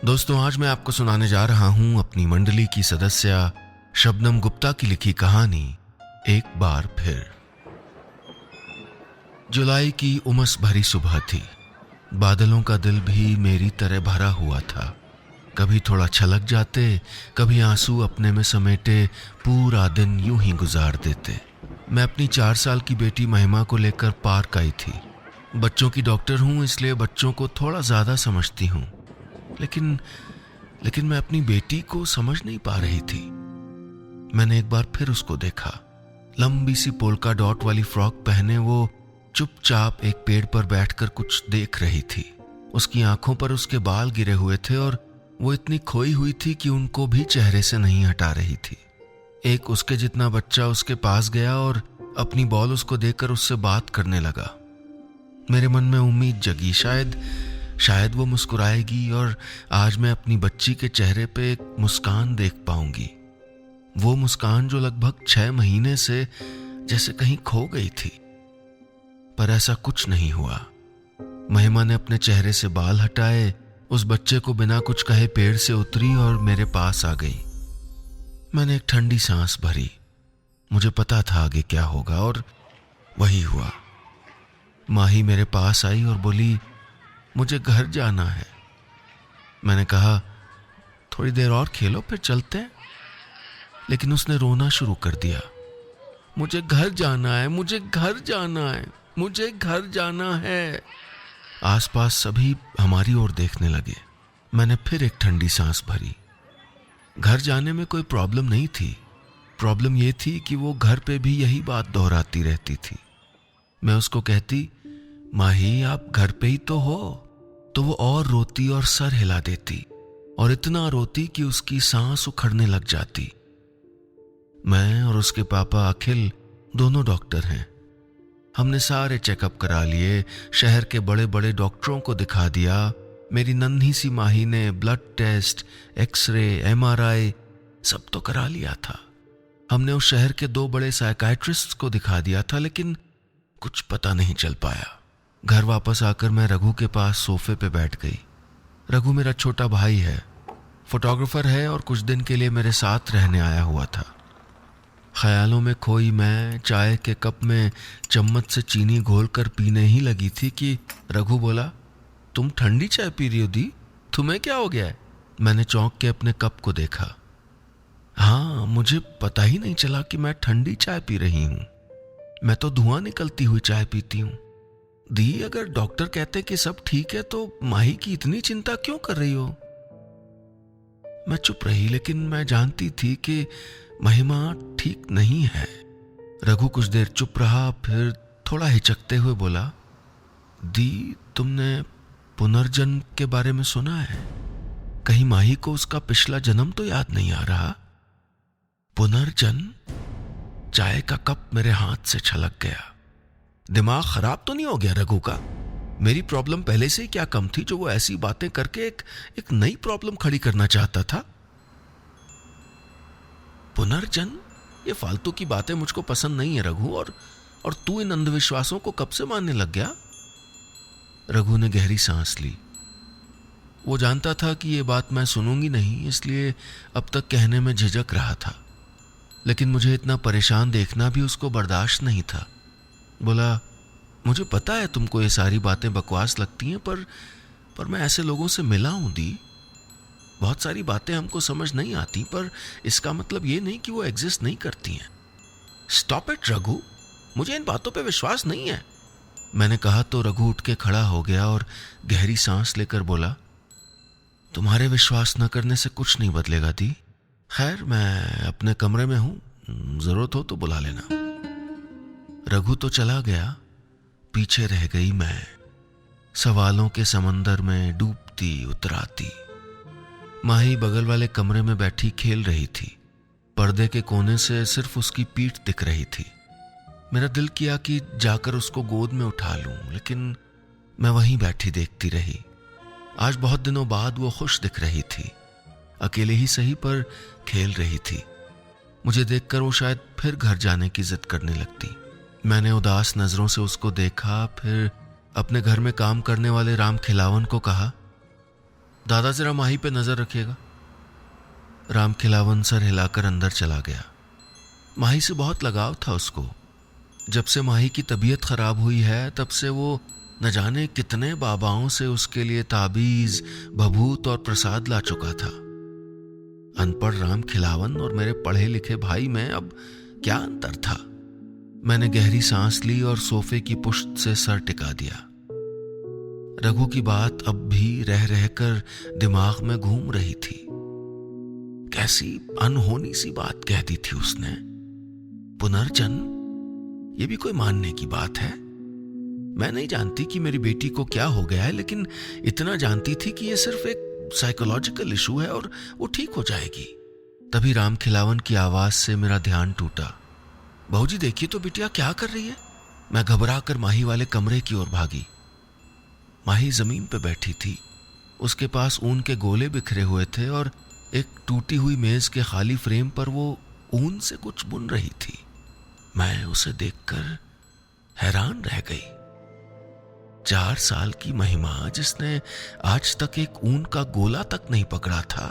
दोस्तों, आज मैं आपको सुनाने जा रहा हूं अपनी मंडली की सदस्य शबनम गुप्ता की लिखी कहानी एक बार फिर। जुलाई की उमस भरी सुबह थी। बादलों का दिल भी मेरी तरह भरा हुआ था। कभी थोड़ा छलक जाते, कभी आंसू अपने में समेटे पूरा दिन यूं ही गुजार देते। मैं अपनी 4 साल की बेटी महिमा को लेकर पार्क आई थी। बच्चों की डॉक्टर हूं, इसलिए बच्चों को थोड़ा ज्यादा समझती हूं। लेकिन मैं अपनी बेटी को समझ नहीं पा रही थी। मैंने एक बार फिर उसको देखा। लंबी सी पोल्का डॉट वाली फ्रॉक पहने वो चुपचाप एक पेड़ पर बैठकर कुछ देख रही थी। उसकी आंखों पर उसके बाल गिरे हुए थे और वो इतनी खोई हुई थी कि उनको भी चेहरे से नहीं हटा रही थी। एक उसके जितना बच्चा उसके पास गया और अपनी बॉल उसको देकर उससे बात करने लगा। मेरे मन में उम्मीद जगी, शायद वो मुस्कुराएगी और आज मैं अपनी बच्ची के चेहरे पे एक मुस्कान देख पाऊंगी। वो मुस्कान जो लगभग 6 महीने से जैसे कहीं खो गई थी। पर ऐसा कुछ नहीं हुआ। महिमा ने अपने चेहरे से बाल हटाए, उस बच्चे को बिना कुछ कहे पेड़ से उतरी और मेरे पास आ गई। मैंने एक ठंडी सांस भरी। मुझे पता था आगे क्या होगा और वही हुआ। माही मेरे पास आई और बोली, मुझे घर जाना है। मैंने कहा, थोड़ी देर और खेलो फिर चलते हैं। लेकिन उसने रोना शुरू कर दिया। मुझे घर जाना है, मुझे घर जाना है, मुझे घर जाना है। आसपास सभी हमारी ओर देखने लगे। मैंने फिर एक ठंडी सांस भरी। घर जाने में कोई प्रॉब्लम नहीं थी। प्रॉब्लम यह थी कि वो घर पे भी यही बात दोहराती रहती थी। मैं उसको कहती, माही आप घर पे ही तो हो, तो वो और रोती और सर हिला देती और इतना रोती कि उसकी सांस उखड़ने लग जाती। मैं और उसके पापा अखिल दोनों डॉक्टर हैं। हमने सारे चेकअप करा लिए, शहर के बड़े बड़े डॉक्टरों को दिखा दिया। मेरी नन्ही सी माही ने ब्लड टेस्ट, एक्सरे, एमआरआई सब तो करा लिया था। हमने उस शहर के 2 बड़े साइकाइट्रिस्ट को दिखा दिया था, लेकिन कुछ पता नहीं चल पाया। घर वापस आकर मैं रघु के पास सोफे पे बैठ गई। रघु मेरा छोटा भाई है, फोटोग्राफर है और कुछ दिन के लिए मेरे साथ रहने आया हुआ था। ख्यालों में खोई मैं चाय के कप में चम्मच से चीनी घोलकर पीने ही लगी थी कि रघु बोला, तुम ठंडी चाय पी रही हो दी, तुम्हें क्या हो गया है? मैंने चौंक के अपने कप को देखा। हाँ, मुझे पता ही नहीं चला कि मैं ठंडी चाय पी रही हूं। मैं तो धुआं निकलती हुई चाय पीती हूं। दी, अगर डॉक्टर कहते कि सब ठीक है तो माही की इतनी चिंता क्यों कर रही हो? मैं चुप रही, लेकिन मैं जानती थी कि महिमा ठीक नहीं है। रघु कुछ देर चुप रहा, फिर थोड़ा हिचकते हुए बोला, दी, तुमने पुनर्जन्म के बारे में सुना है? कहीं माही को उसका पिछला जन्म तो याद नहीं आ रहा? पुनर्जन्म? चाय का कप मेरे हाथ से छलक गया। दिमाग खराब तो नहीं हो गया रघु का? मेरी प्रॉब्लम पहले से ही क्या कम थी जो वो ऐसी बातें करके एक नई प्रॉब्लम खड़ी करना चाहता था? पुनर्जन्म? ये फालतू की बातें मुझको पसंद नहीं है रघु, और तू इन अंधविश्वासों को कब से मानने लग गया? रघु ने गहरी सांस ली। वो जानता था कि ये बात मैं सुनूंगी नहीं, इसलिए अब तक कहने में झिझक रहा था। लेकिन मुझे इतना परेशान देखना भी उसको बर्दाश्त नहीं था। बोला, मुझे पता है तुमको ये सारी बातें बकवास लगती हैं, पर मैं ऐसे लोगों से मिला हूं दी। बहुत सारी बातें हमको समझ नहीं आती, पर इसका मतलब ये नहीं कि वो एग्जिस्ट नहीं करती हैं। स्टॉप इट रघु, मुझे इन बातों पे विश्वास नहीं है। मैंने कहा तो रघु उठ के खड़ा हो गया और गहरी सांस लेकर बोला, तुम्हारे विश्वास न करने से कुछ नहीं बदलेगा दी। खैर, मैं अपने कमरे में हूं, जरूरत हो तो बुला लेना। रघु तो चला गया, पीछे रह गई मैं, सवालों के समंदर में डूबती उतराती। माही बगल वाले कमरे में बैठी खेल रही थी। पर्दे के कोने से सिर्फ उसकी पीठ दिख रही थी। मेरा दिल किया कि जाकर उसको गोद में उठा लूं, लेकिन मैं वहीं बैठी देखती रही। आज बहुत दिनों बाद वो खुश दिख रही थी। अकेले ही सही, पर खेल रही थी। मुझे देखकर वो शायद फिर घर जाने की जिद करने लगती। मैंने उदास नजरों से उसको देखा, फिर अपने घर में काम करने वाले राम खिलावन को कहा, दादा जरा माही पे नजर रखिएगा। राम खिलावन सर हिलाकर अंदर चला गया। माही से बहुत लगाव था उसको। जब से माही की तबीयत खराब हुई है तब से वो न जाने कितने बाबाओं से उसके लिए ताबीज, भभूत और प्रसाद ला चुका था। अनपढ़ राम खिलावन और मेरे पढ़े लिखे भाई में अब क्या अंतर था। मैंने गहरी सांस ली और सोफे की पुश्त से सर टिका दिया। रघु की बात अब भी रह रहकर दिमाग में घूम रही थी। कैसी अनहोनी सी बात कह दी थी उसने। पुनर्जन्म, ये भी कोई मानने की बात है। मैं नहीं जानती कि मेरी बेटी को क्या हो गया है, लेकिन इतना जानती थी कि ये सिर्फ एक साइकोलॉजिकल इशू है और वो ठीक हो जाएगी। तभी राम खिलावन की आवाज से मेरा ध्यान टूटा। बहूजी देखिए तो बिटिया क्या कर रही है। मैं घबरा कर माही वाले कमरे की ओर भागी। माही जमीन पे बैठी थी। उसके पास ऊन के गोले बिखरे हुए थे और एक टूटी हुई मेज के खाली फ्रेम पर वो ऊन से कुछ बुन रही थी। मैं उसे देखकर हैरान रह गई। 4 साल की महिमा, जिसने आज तक एक ऊन का गोला तक नहीं पकड़ा था,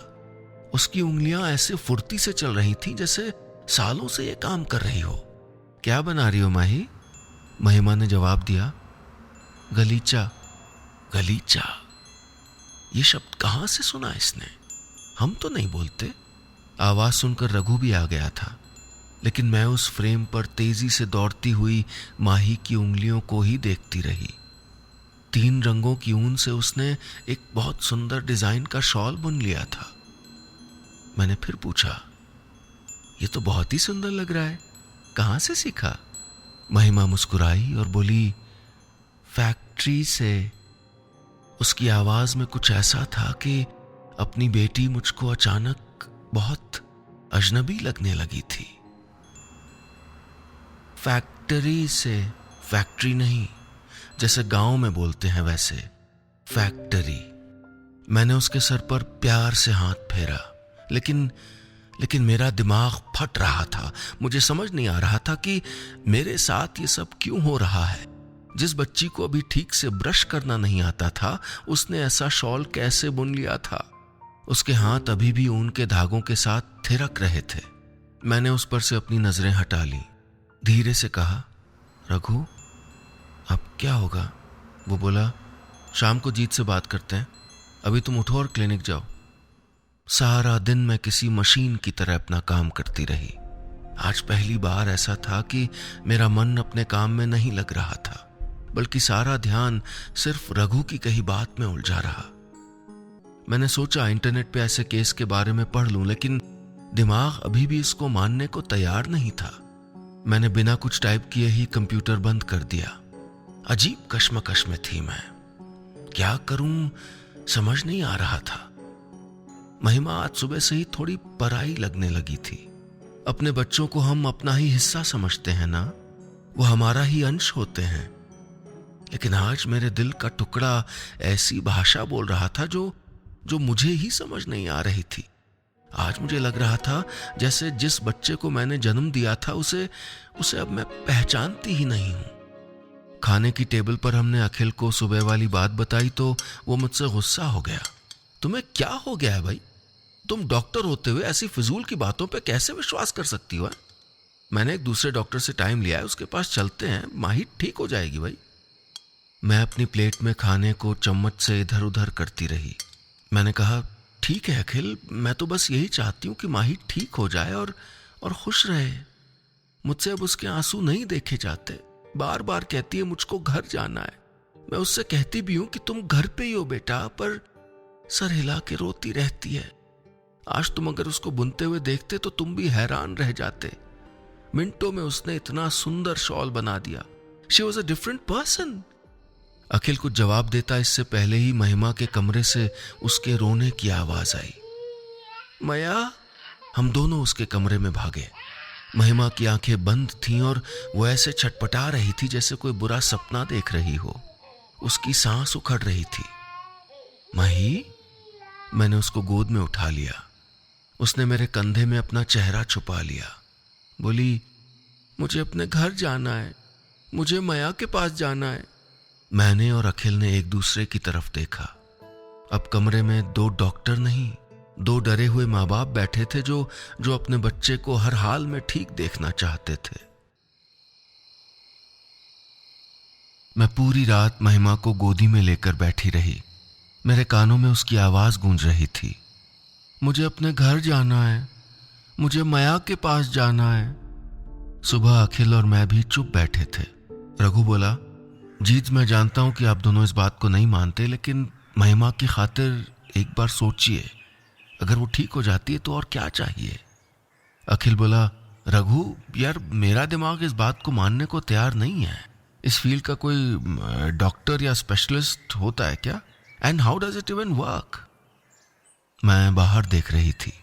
उसकी उंगलियां ऐसे फुर्ती से चल रही थी जैसे सालों से ये काम कर रही हो। क्या बना रही हो माही? महिमा ने जवाब दिया। गलीचा। गलीचा, ये शब्द कहां से सुना इसने? हम तो नहीं बोलते। आवाज सुनकर रघु भी आ गया था, लेकिन मैं उस फ्रेम पर तेजी से दौड़ती हुई माही की उंगलियों को ही देखती रही। 3 रंगों की ऊन से उसने एक बहुत सुंदर डिजाइन का शॉल बुन लिया था। मैंने फिर पूछा, ये तो बहुत ही सुंदर लग रहा है, कहां से सीखा? महिमा मुस्कुराई और बोली, फैक्ट्री से। उसकी आवाज में कुछ ऐसा था कि अपनी बेटी मुझको अचानक बहुत अजनबी लगने लगी थी। फैक्ट्री से, फैक्ट्री नहीं, जैसे गांव में बोलते हैं वैसे, फैक्ट्री। मैंने उसके सर पर प्यार से हाथ फेरा, लेकिन मेरा दिमाग फट रहा था। मुझे समझ नहीं आ रहा था कि मेरे साथ ये सब क्यों हो रहा है। जिस बच्ची को अभी ठीक से ब्रश करना नहीं आता था, उसने ऐसा शॉल कैसे बुन लिया था? उसके हाथ अभी भी ऊन के धागों के साथ थिरक रहे थे। मैंने उस पर से अपनी नजरें हटा ली। धीरे से कहा, रघु, अब क्या होगा? वो बोला, शाम को जीत से बात करते हैं, अभी तुम उठो और क्लिनिक जाओ। सारा दिन मैं किसी मशीन की तरह अपना काम करती रही। आज पहली बार ऐसा था कि मेरा मन अपने काम में नहीं लग रहा था, बल्कि सारा ध्यान सिर्फ रघु की कही बात में उलझा रहा। मैंने सोचा इंटरनेट पे ऐसे केस के बारे में पढ़ लूं, लेकिन दिमाग अभी भी इसको मानने को तैयार नहीं था। मैंने बिना कुछ टाइप किए ही कंप्यूटर बंद कर दिया। अजीब कश्मकश में थी मैं। क्या करूं समझ नहीं आ रहा था। महिमा आज सुबह से ही थोड़ी पराई लगने लगी थी। अपने बच्चों को हम अपना ही हिस्सा समझते हैं ना, वो हमारा ही अंश होते हैं। लेकिन आज मेरे दिल का टुकड़ा ऐसी भाषा बोल रहा था जो मुझे ही समझ नहीं आ रही थी। आज मुझे लग रहा था जैसे जिस बच्चे को मैंने जन्म दिया था उसे अब मैं पहचानती ही नहीं हूं। खाने की टेबल पर हमने अखिल को सुबह वाली बात बताई तो वो मुझसे गुस्सा हो गया। तुम्हें क्या हो गया है भाई? तुम डॉक्टर होते हुए ऐसी फिजूल की बातों पे कैसे विश्वास कर सकती हो? मैंने एक दूसरे डॉक्टर से टाइम लिया है, उसके पास चलते हैं, माही ठीक हो जाएगी भाई। मैं अपनी प्लेट में खाने को चम्मच से इधर उधर करती रही। मैंने कहा, ठीक है अखिल, मैं तो बस यही चाहती हूँ कि माही ठीक हो जाए और खुश रहे। मुझसे अब उसके आंसू नहीं देखे जाते। बार बार कहती है मुझको घर जाना है। मैं उससे कहती भी हूं कि तुम घर पे ही हो बेटा, पर सर हिला के रोती रहती है। आज तुम अगर उसको बुनते हुए देखते तो तुम भी हैरान रह जाते। मिनटों में उसने इतना सुंदर शॉल बना दिया। She was a different person. Akhil कुछ जवाब देता इससे पहले ही महिमा के कमरे से उसके रोने की आवाज आई। मया। हम दोनों उसके कमरे में भागे। महिमा की आंखें बंद थीं और वो ऐसे छटपटा रही थी जैसे कोई बुरा सपना देख रही हो। उसकी सांस उखड़ रही थी। मही, मैंने उसको गोद में उठा लिया। उसने मेरे कंधे में अपना चेहरा छुपा लिया। बोली, मुझे अपने घर जाना है, मुझे मया के पास जाना है। मैंने और अखिल ने एक दूसरे की तरफ देखा। अब कमरे में 2 डॉक्टर नहीं, 2 डरे हुए माँ बाप बैठे थे जो अपने बच्चे को हर हाल में ठीक देखना चाहते थे। मैं पूरी रात महिमा को गोदी में लेकर बैठी रही। मेरे कानों में उसकी आवाज गूंज रही थी, मुझे अपने घर जाना है, मुझे माया के पास जाना है। सुबह अखिल और मैं भी चुप बैठे थे। रघु बोला, जीत मैं जानता हूं कि आप दोनों इस बात को नहीं मानते, लेकिन महिमा की खातिर एक बार सोचिए, अगर वो ठीक हो जाती है तो और क्या चाहिए। अखिल बोला, रघु यार, मेरा दिमाग इस बात को मानने को तैयार नहीं है। इस फील्ड का कोई डॉक्टर या स्पेशलिस्ट होता है क्या? And how does it even work? मैं बाहर देख रही थी।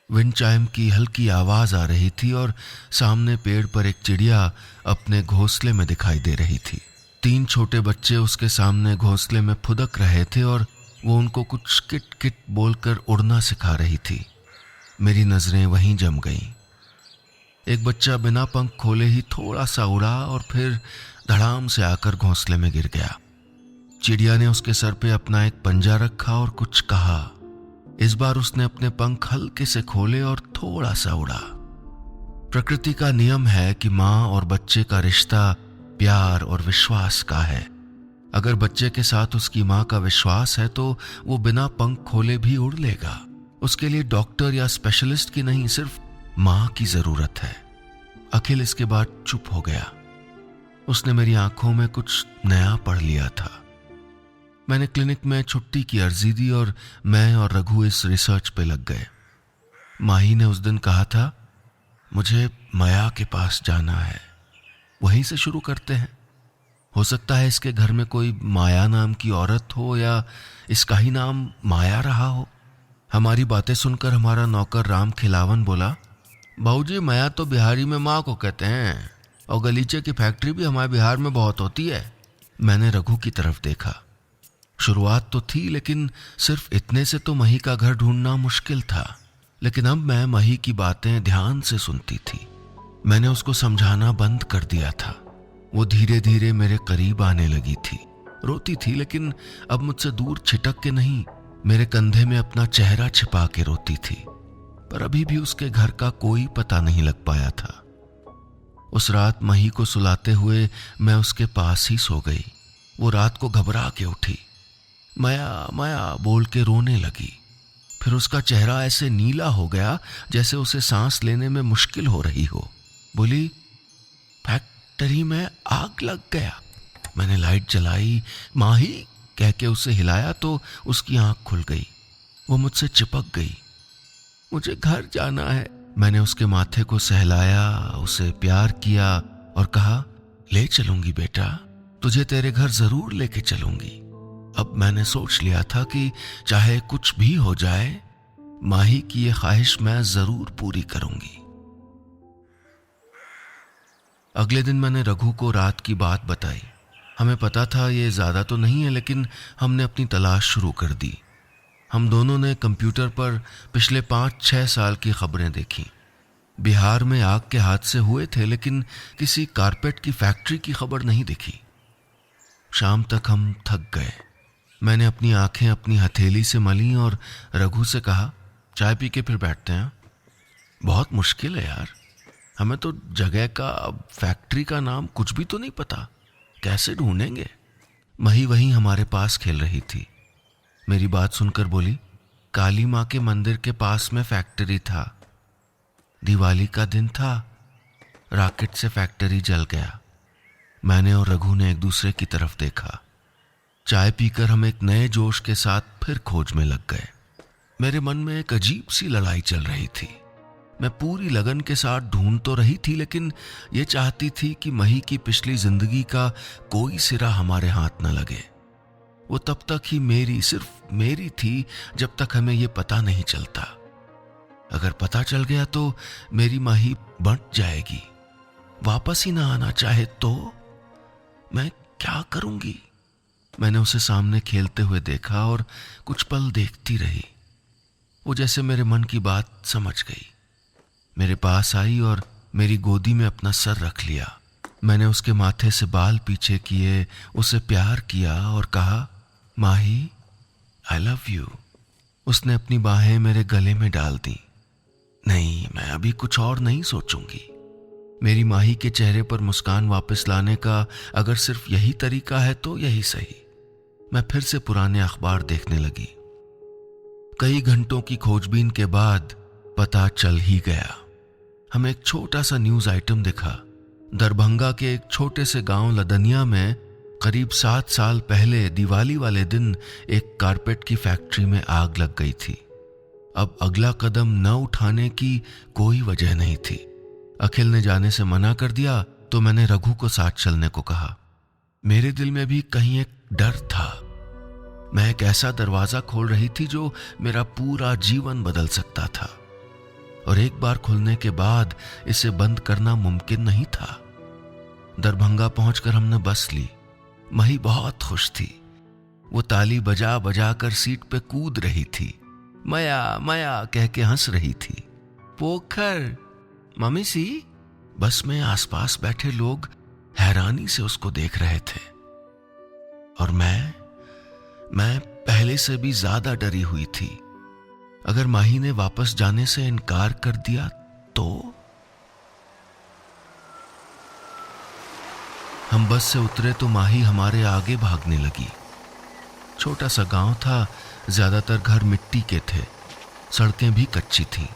विंड चाइम की हल्की आवाज आ रही थी और सामने पेड़ पर एक चिड़िया अपने घोंसले में दिखाई दे रही थी। 3 छोटे बच्चे उसके सामने घोंसले में फुदक रहे थे और वो उनको कुछ किट किट बोलकर उड़ना सिखा रही थी। मेरी नजरें वहीं जम गईं। एक बच्चा बिना पंख खोले ही थोड़ा सा उड़ा और फिर धड़ाम से आकर घोंसले में गिर गया। चिड़िया ने उसके सर पे अपना एक पंजा रखा और कुछ कहा। इस बार उसने अपने पंख हल्के से खोले और थोड़ा सा उड़ा। प्रकृति का नियम है कि माँ और बच्चे का रिश्ता प्यार और विश्वास का है। अगर बच्चे के साथ उसकी माँ का विश्वास है तो वो बिना पंख खोले भी उड़ लेगा। उसके लिए डॉक्टर या स्पेशलिस्ट की नहीं, सिर्फ माँ की जरूरत है। अखिल इसके बाद चुप हो गया। उसने मेरी आंखों में कुछ नया पढ़ लिया था। मैंने क्लिनिक में छुट्टी की अर्जी दी और मैं और रघु इस रिसर्च पे लग गए। माही ने उस दिन कहा था, मुझे माया के पास जाना है, वहीं से शुरू करते हैं। हो सकता है इसके घर में कोई माया नाम की औरत हो या इसका ही नाम माया रहा हो। हमारी बातें सुनकर हमारा नौकर राम खिलावन बोला, बाबूजी माया तो बिहारी में माँ को कहते हैं और गलीचे की फैक्ट्री भी हमारे बिहार में बहुत होती है। मैंने रघु की तरफ देखा। शुरुआत तो थी, लेकिन सिर्फ इतने से तो मही का घर ढूंढना मुश्किल था। लेकिन अब मैं मही की बातें ध्यान से सुनती थी। मैंने उसको समझाना बंद कर दिया था। वो धीरे धीरे मेरे करीब आने लगी थी। रोती थी, लेकिन अब मुझसे दूर छिटक के नहीं, मेरे कंधे में अपना चेहरा छिपा के रोती थी। पर अभी भी उसके घर का कोई पता नहीं लग पाया था। उस रात मही को सुलाते हुए मैं उसके पास ही सो गई। वो रात को घबरा के उठी, माया माया बोल के रोने लगी। फिर उसका चेहरा ऐसे नीला हो गया जैसे उसे सांस लेने में मुश्किल हो रही हो। बोली, फैक्ट्री में आग लग गया। मैंने लाइट जलाई, माही कह के उसे हिलाया तो उसकी आंख खुल गई। वो मुझसे चिपक गई। मुझे घर जाना है। मैंने उसके माथे को सहलाया, उसे प्यार किया और कहा, ले चलूंगी बेटा, तुझे तेरे घर जरूर लेके चलूंगी। अब मैंने सोच लिया था कि चाहे कुछ भी हो जाए, माही की ये ख्वाहिश मैं जरूर पूरी करूंगी। अगले दिन मैंने रघु को रात की बात बताई। हमें पता था ये ज्यादा तो नहीं है, लेकिन हमने अपनी तलाश शुरू कर दी। हम दोनों ने कंप्यूटर पर पिछले 5-6 साल की खबरें देखी। बिहार में आग के हादसे हुए थे, लेकिन किसी कारपेट की फैक्ट्री की खबर नहीं दिखी। शाम तक हम थक गए। मैंने अपनी आंखें अपनी हथेली से मली और रघु से कहा, चाय पी के फिर बैठते हैं। बहुत मुश्किल है यार, हमें तो जगह का, फैक्ट्री का नाम कुछ भी तो नहीं पता, कैसे ढूंढेंगे। मही वहीं हमारे पास खेल रही थी। मेरी बात सुनकर बोली, काली माँ के मंदिर के पास में फैक्ट्री था। दिवाली का दिन था, रॉकेट से फैक्ट्री जल गया। मैंने और रघु ने एक दूसरे की तरफ देखा। चाय पीकर हम एक नए जोश के साथ फिर खोज में लग गए। मेरे मन में एक अजीब सी लड़ाई चल रही थी। मैं पूरी लगन के साथ ढूंढ तो रही थी, लेकिन ये चाहती थी कि मही की पिछली जिंदगी का कोई सिरा हमारे हाथ न लगे। वो तब तक ही मेरी, सिर्फ मेरी थी, जब तक हमें ये पता नहीं चलता। अगर पता चल गया तो मेरी माही बंट जाएगी, वापस ही ना आना चाहे तो मैं क्या करूंगी। मैंने उसे सामने खेलते हुए देखा और कुछ पल देखती रही। वो जैसे मेरे मन की बात समझ गई। मेरे पास आई और मेरी गोदी में अपना सर रख लिया। मैंने उसके माथे से बाल पीछे किए, उसे प्यार किया और कहा, माही आई लव यू। उसने अपनी बाहें मेरे गले में डाल दी। नहीं, मैं अभी कुछ और नहीं सोचूंगी। मेरी माही के चेहरे पर मुस्कान वापस लाने का अगर सिर्फ यही तरीका है तो यही सही। मैं फिर से पुराने अखबार देखने लगी। कई घंटों की खोजबीन के बाद पता चल ही गया। हमें एक छोटा सा न्यूज आइटम दिखा। दरभंगा के एक छोटे से गांव लदनिया में करीब 7 साल पहले दिवाली वाले दिन एक कारपेट की फैक्ट्री में आग लग गई थी। अब अगला कदम न उठाने की कोई वजह नहीं थी। अखिल ने जाने से मना कर दिया तो मैंने रघु को साथ चलने को कहा। मेरे दिल में भी कहीं एक डर था। मैं एक ऐसा दरवाजा खोल रही थी जो मेरा पूरा जीवन बदल सकता था, और एक बार खुलने के बाद इसे बंद करना मुमकिन नहीं था। दरभंगा पहुंचकर हमने बस ली। मही बहुत खुश थी। वो ताली बजा बजा कर सीट पे कूद रही थी। मया मया कह के हंस रही थी। पोखर मम्मी सी। बस में आसपास बैठे लोग हैरानी से उसको देख रहे थे, और मैं पहले से भी ज्यादा डरी हुई थी। अगर माही ने वापस जाने से इनकार कर दिया तो? हम बस से उतरे तो माही हमारे आगे भागने लगी। छोटा सा गांव था, ज्यादातर घर मिट्टी के थे, सड़कें भी कच्ची थीं।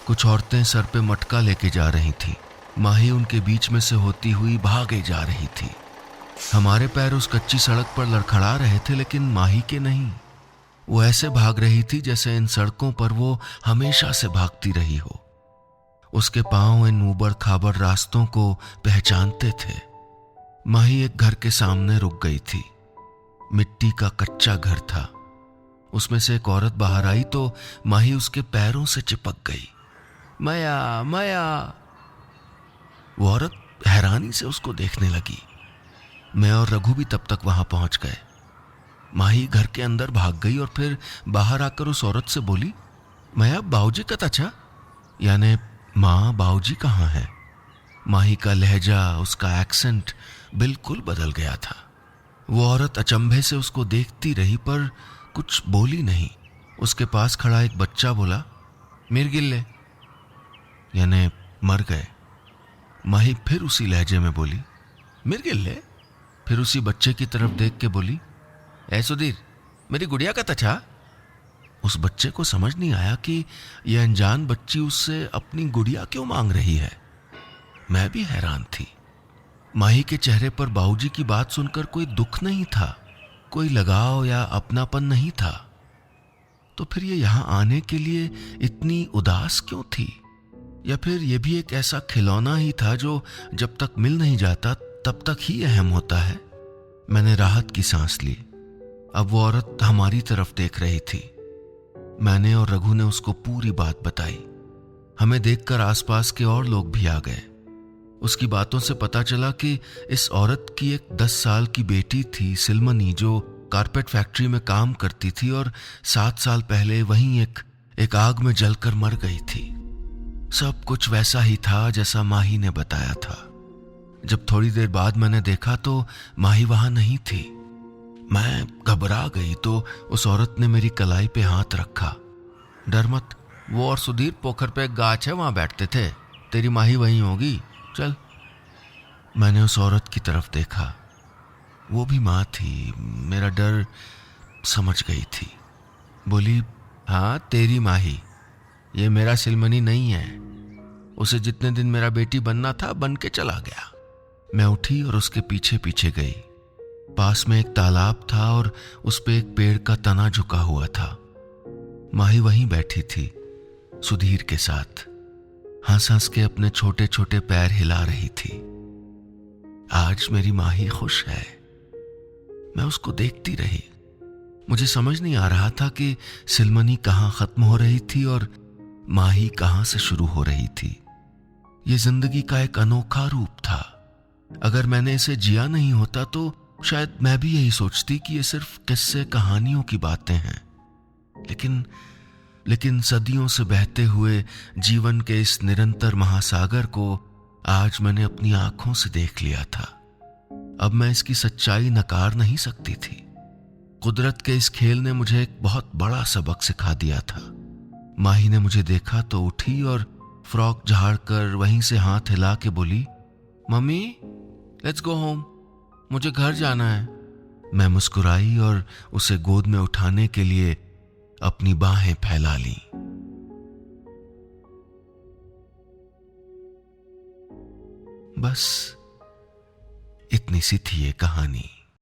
कुछ औरतें सर पे मटका लेके जा रही थीं। माही उनके बीच में से होती हुई भागे जा रही थी। हमारे पैर उस कच्ची सड़क पर लड़खड़ा रहे थे, लेकिन माही के नहीं। वो ऐसे भाग रही थी जैसे इन सड़कों पर वो हमेशा से भागती रही हो। उसके पांव इन ऊबड़ खाबड़ रास्तों को पहचानते थे। माही एक घर के सामने रुक गई थी। मिट्टी का कच्चा घर था। उसमें से एक औरत बाहर आई तो माही उसके पैरों से चिपक गई। मया मया। वो औरत हैरानी से उसको देखने लगी। मैं और रघु भी तब तक वहां पहुंच गए। माही घर के अंदर भाग गई और फिर बाहर आकर उस औरत से बोली, मया बाऊजी का अच्छा, यानी माँ बाऊजी कहाँ है? माही का लहजा, उसका एक्सेंट बिल्कुल बदल गया था। वो औरत अचंभे से उसको देखती रही पर कुछ बोली नहीं। उसके पास खड़ा एक बच्चा बोला, मिर्गिल्ले, यानी मर गए। माही फिर उसी लहजे में बोली, मिर्गिल्ले। फिर उसी बच्चे की तरफ देख के बोली, ऐ सुधीर, मेरी गुड़िया का तछा। उस बच्चे को समझ नहीं आया कि यह अनजान बच्ची उससे अपनी गुड़िया क्यों मांग रही है। मैं भी हैरान थी। माही के चेहरे पर बाऊजी की बात सुनकर कोई दुख नहीं था, कोई लगाव या अपनापन नहीं था। तो फिर ये यहां आने के लिए इतनी उदास क्यों थी? या फिर यह भी एक ऐसा खिलौना ही था जो जब तक मिल नहीं जाता तब तक ही अहम होता है? मैंने राहत की सांस ली। अब वो औरत हमारी तरफ देख रही थी। मैंने और रघु ने उसको पूरी बात बताई। हमें देखकर आसपास के और लोग भी आ गए। उसकी बातों से पता चला कि इस औरत की एक 10 साल की बेटी थी, सिलमनी, जो कारपेट फैक्ट्री में काम करती थी और 7 साल पहले वहीं एक आग में जलकर मर गई थी। सब कुछ वैसा ही था जैसा माही ने बताया था। जब थोड़ी देर बाद मैंने देखा तो माही वहां नहीं थी। मैं घबरा गई तो उस औरत ने मेरी कलाई पे हाथ रखा। डर मत, वो और सुधीर पोखर पे एक गाछ है, वहां बैठते थे। तेरी माही वहीं होगी, चल। मैंने उस औरत की तरफ देखा। वो भी माँ थी। मेरा डर समझ गई थी। बोली, हाँ तेरी माही, ये मेरा सिलमनी नहीं है। उसे जितने दिन मेरा बेटी बनना था बन के चला गया। मैं उठी और उसके पीछे पीछे गई। पास में एक तालाब था और उस पे एक पेड़ का तना झुका हुआ था। माही वहीं बैठी थी, सुधीर के साथ, हंस हंस के अपने छोटे छोटे पैर हिला रही थी। आज मेरी माही खुश है। मैं उसको देखती रही। मुझे समझ नहीं आ रहा था कि सिलमनी कहाँ खत्म हो रही थी और माही कहाँ से शुरू हो रही थी। ये जिंदगी का एक अनोखा रूप था। अगर मैंने इसे जिया नहीं होता तो शायद मैं भी यही सोचती कि ये सिर्फ किस्से कहानियों की बातें हैं। लेकिन सदियों से बहते हुए जीवन के इस निरंतर महासागर को आज मैंने अपनी आंखों से देख लिया था। अब मैं इसकी सच्चाई नकार नहीं सकती थी। कुदरत के इस खेल ने मुझे एक बहुत बड़ा सबक सिखा दिया था। माही ने मुझे देखा तो उठी और फ्रॉक झाड़ कर वहीं से हाथ हिला के बोली, मम्मी लेट्स गो होम, मुझे घर जाना है। मैं मुस्कुराई और उसे गोद में उठाने के लिए अपनी बाहें फैला ली। बस इतनी सी थी ये कहानी।